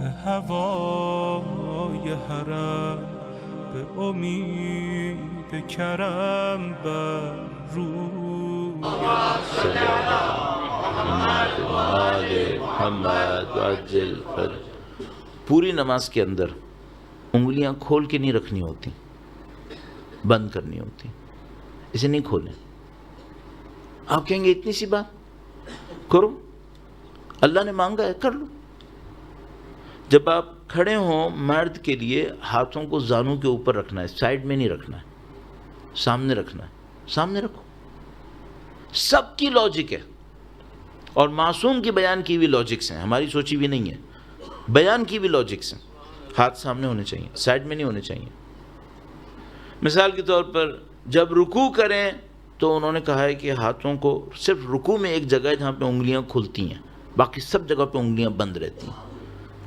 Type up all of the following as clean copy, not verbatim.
به هوای حرم به امید کرم بر روی صلی محمد و آل محمد وعجل فرج. پوری نماز کے اندر انگلیاں کھول کے نہیں رکھنی ہوتی، بند کرنی ہوتی، اسے نہیں کھولیں. آپ کہیں گے اتنی سی بات کرو، اللہ نے مانگا ہے کر لو. جب آپ کھڑے ہوں مرد کے لیے ہاتھوں کو زانوں کے اوپر رکھنا ہے، سائڈ میں نہیں رکھنا ہے، سامنے رکھنا ہے. سامنے رکھو. سب کی لاجک ہے اور معصوم کی بیان کی ہوئی لاجکس ہیں، ہماری سوچی بھی نہیں ہے، بیان کی بھی لاجکس ہیں. ہاتھ سامنے ہونے چاہیے، سائڈ میں نہیں ہونے چاہیے. مثال کے طور پر جب رکوع کریں تو انہوں نے کہا ہے کہ ہاتھوں کو صرف رکوع میں ایک جگہ ہے جہاں پہ انگلیاں کھلتی ہیں، باقی سب جگہ پہ انگلیاں بند رہتی ہیں.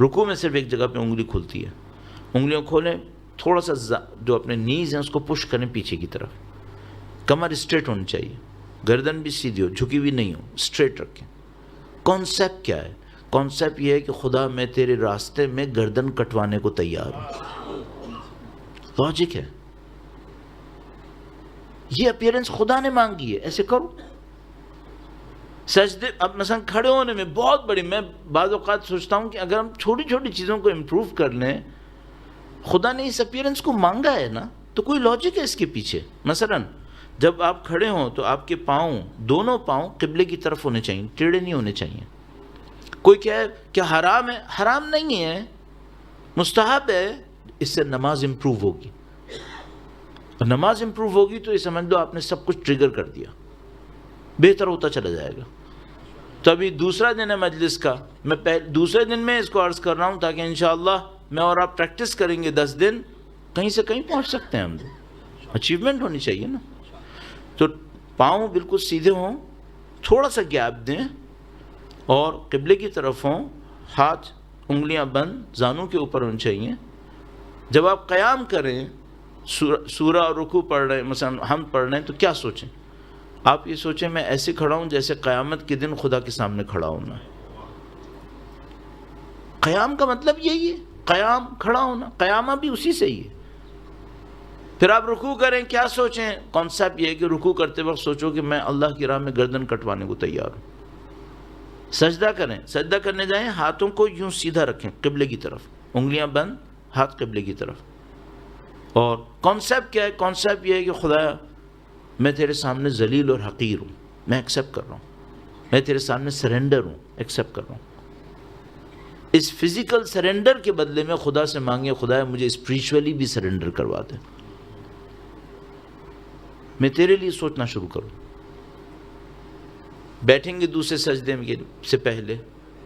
رکوع میں صرف ایک جگہ پہ انگلی کھلتی ہے. انگلیاں کھولیں، تھوڑا سا جو اپنے نیز ہیں اس کو پش کریں پیچھے کی طرف. کمر اسٹریٹ ہونی چاہیے، گردن بھی سیدھی ہو، جھکی بھی نہیں ہو، اسٹریٹ رکھیں. کانسیپٹ کیا ہے؟ کانسیپٹ یہ ہے کہ خدا میں تیرے راستے میں گردن کٹوانے کو تیار ہوں. لاجک ہے. یہ اپیرنس خدا نے مانگی ہے، ایسے کرو. سجدے اب مثلا کھڑے ہونے میں بہت بڑی، میں بعض اوقات سوچتا ہوں کہ اگر ہم چھوٹی چھوٹی چیزوں کو امپروو کر لیں، خدا نے اس اپیرنس کو مانگا ہے نا تو کوئی لاجک ہے اس کے پیچھے. مثلا جب آپ کھڑے ہوں تو آپ کے پاؤں، دونوں پاؤں قبلے کی طرف ہونے چاہیے، ٹیڑھے نہیں ہونے چاہیے. کوئی کہے کہ حرام ہے، حرام نہیں ہے، مستحب ہے. اس سے نماز امپروو ہوگی، اور نماز امپروو ہوگی تو یہ سمجھ لو آپ نے سب کچھ ٹریگر کر دیا، بہتر ہوتا چلا جائے گا. تو ابھی دوسرا دن ہے مجلس کا، میں دوسرے دن میں اس کو عرض کر رہا ہوں تاکہ انشاءاللہ میں اور آپ پریکٹس کریں گے 10 دن، کہیں سے کہیں پہنچ سکتے ہیں ہم. اچیومنٹ ہونی چاہیے نا. تو پاؤں بالکل سیدھے ہوں، تھوڑا سا گیپ دیں اور قبلے کی طرف ہوں، ہاتھ انگلیاں بند زانوں کے اوپر ہونی چاہیے. جب آپ قیام کریں، سورہ اور رکوع پڑھ رہے ہیں، مثلا ہم پڑھ رہے ہیں، تو کیا سوچیں؟ آپ یہ سوچیں میں ایسے کھڑا ہوں جیسے قیامت کے دن خدا کے سامنے کھڑا ہونا ہے. قیام کا مطلب یہی ہے، قیام کھڑا ہونا، قیامہ بھی اسی سے ہی ہے. پھر آپ رکوع کریں، کیا سوچیں؟ کانسیپٹ یہ ہے کہ رکوع کرتے وقت سوچو کہ میں اللہ کی راہ میں گردن کٹوانے کو تیار ہوں. سجدہ کریں، سجدہ کرنے جائیں، ہاتھوں کو یوں سیدھا رکھیں قبلے کی طرف، انگلیاں بند، ہاتھ قبلے کی طرف. اور کانسیپٹ کیا ہے؟ کانسیپٹ یہ ہے کہ خدایا میں تیرے سامنے ذلیل اور حقیر ہوں، میں ایکسیپٹ کر رہا ہوں، میں تیرے سامنے سرنڈر ہوں، ایکسیپٹ کر رہا ہوں. اس فزیکل سرنڈر کے بدلے میں خدا سے مانگے خدایا مجھے اسپریچولی بھی سرنڈر کروا دے، میں تیرے لیے سوچنا شروع کروں. بیٹھیں گے دوسرے سجدے سے پہلے،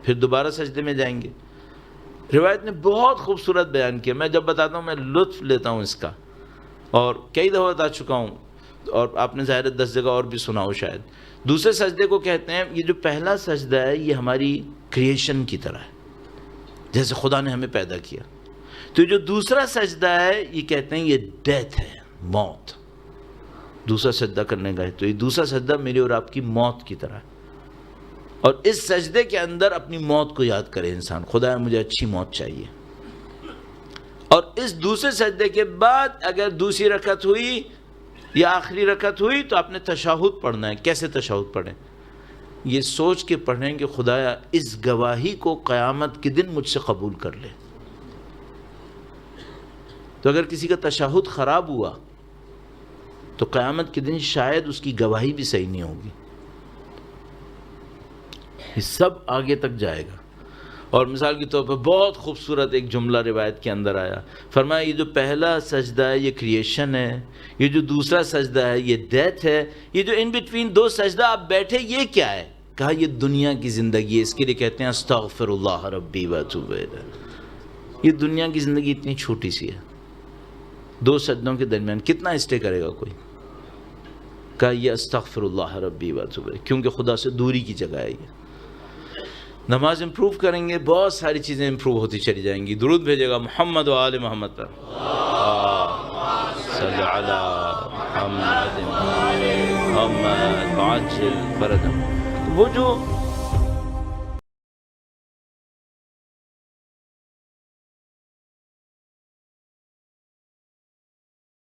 پھر دوبارہ سجدے میں جائیں گے. روایت نے بہت خوبصورت بیان کیا، میں جب بتاتا ہوں میں لطف لیتا ہوں اس کا، اور کئی دفعہ بتا چکا ہوں، اور آپ نے ظاہر 10 جگہ اور بھی سنا ہو شاید. دوسرے سجدے کو کہتے ہیں، یہ جو پہلا سجدہ ہے یہ ہماری کریشن کی طرح ہے، جیسے خدا نے ہمیں پیدا کیا. تو جو دوسرا سجدہ ہے یہ کہتے ہیں یہ ڈیتھ ہے، موت. دوسرا سجدہ کرنے گئے تو یہ دوسرا سجدہ میری اور آپ کی موت کی طرح ہے. اور اس سجدے کے اندر اپنی موت کو یاد کرے انسان، خدا مجھے اچھی موت چاہیے. اور اس دوسرے سجدے کے بعد اگر دوسری رکعت ہوئی یا آخری رکعت ہوئی تو آپ نے تشہد پڑھنا ہے. کیسے تشہد پڑھیں؟ یہ سوچ کے پڑھیں کہ خدایا اس گواہی کو قیامت کے دن مجھ سے قبول کر لے. تو اگر کسی کا تشہد خراب ہوا تو قیامت کے دن شاید اس کی گواہی بھی صحیح نہیں ہوگی. یہ سب آگے تک جائے گا. اور مثال کے طور پر بہت خوبصورت ایک جملہ روایت کے اندر آیا، فرمایا یہ جو پہلا سجدہ ہے یہ کریشن ہے، یہ جو دوسرا سجدہ ہے یہ ڈیتھ ہے، یہ جو ان بٹوین 2 سجدہ آپ بیٹھے یہ کیا ہے؟ کہا یہ دنیا کی زندگی ہے. اس کے لیے کہتے ہیں استغفر اللہ ربی واتوب الیہ. یہ دنیا کی زندگی اتنی چھوٹی سی ہے، 2 سجدوں کے درمیان کتنا اسٹے کرے گا کوئی؟ کہا یہ استغفر اللہ ربی واتوب الیہ، کیونکہ خدا سے دوری کی جگہ ہے. یہ نماز امپروو کریں گے، بہت ساری چیزیں امپروو ہوتی چلی جائیں گی. درود بھیجے گا محمد و آل محمد پر. صلی علی محمد محمد عاجل فرجم. وہ جو